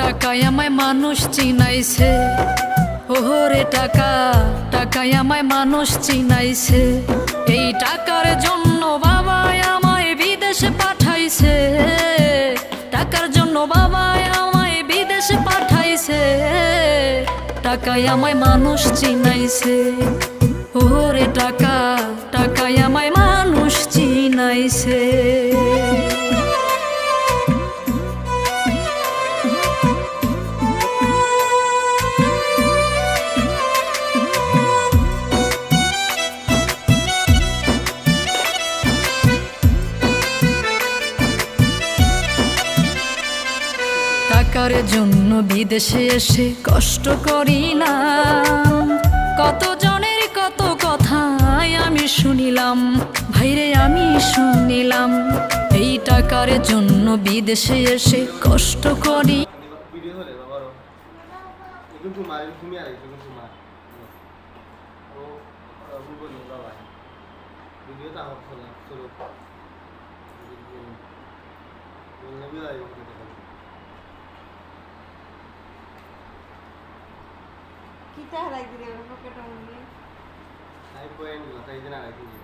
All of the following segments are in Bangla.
টাকায় আমায় মানুষ চিনাইছে, ওরে টাকা, টাকায় আমায় মানুষ চিনাইছে। এই টাকার জন্য বাবা আমায় বিদেশে পাঠাইছে, টাকার জন্য বাবা আমায় বিদেশে পাঠাইছে। টাকায় আমায় মানুষ চিনাইছে, ওরে টাকা, টাকায় আমায় মানুষ চিনাইছে। টাকার জন্য বিদেশে এসে কষ্ট করি না, কত জনের কত কথাই আমি শুনিলাম, ভাইরে আমি শুনিলাম। এই টাকার জন্য বিদেশে এসে কষ্ট করি। kita lagi dia orang pakai daun ni. Saya pun juga saya jenak lagi ni.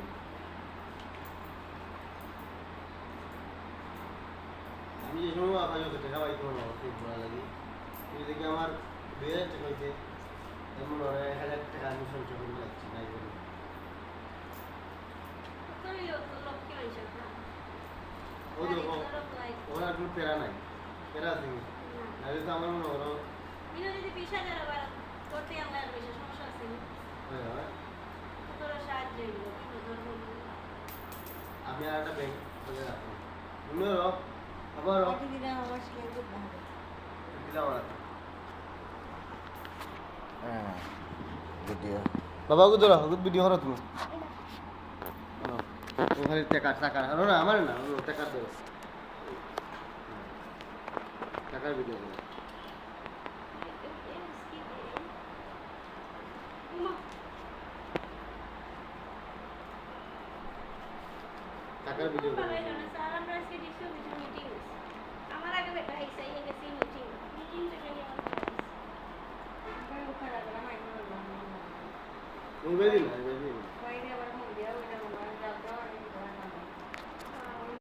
আমি যে সময় আপনার কাছে টাকা পাইতে পারবো সেই পড়া লাগে এই দেখে আমার 2000 টাকা হইতে এমন 1000 টাকা আমি সঞ্চয় করে রাখছি নাই বলে ও দেখো ওরা একটু পেরা নাই পেরা আছে নাহলে তো আমার মনে হলো ini যদি 20000 আবার করতে আমার বেশি সমস্যা আছে হ্যাঁ হ্যাঁ তোরা সাহায্য হইলো আমি আর একটা ব্যাংক করে রাখবো শুনো আবার দিলাম আমার শেয়ার করতে হবে দিলাম আর হ্যাঁ ভিডিও বাবা কো ধরো ভিডিও করো তুমি ওখানে টাকা টাকা না আমার না টাকা দাও টাকার ভিডিও করো টাকার ভিডিও করো স্যার আমরা আজকে ডিস্ট্রিবিউশন মিটিং আমার আগে বেটা আইসা এই গেছে মিটিং থেকে নিয়ে আমার ওখানে লাগলাম আইনো মোবাইল না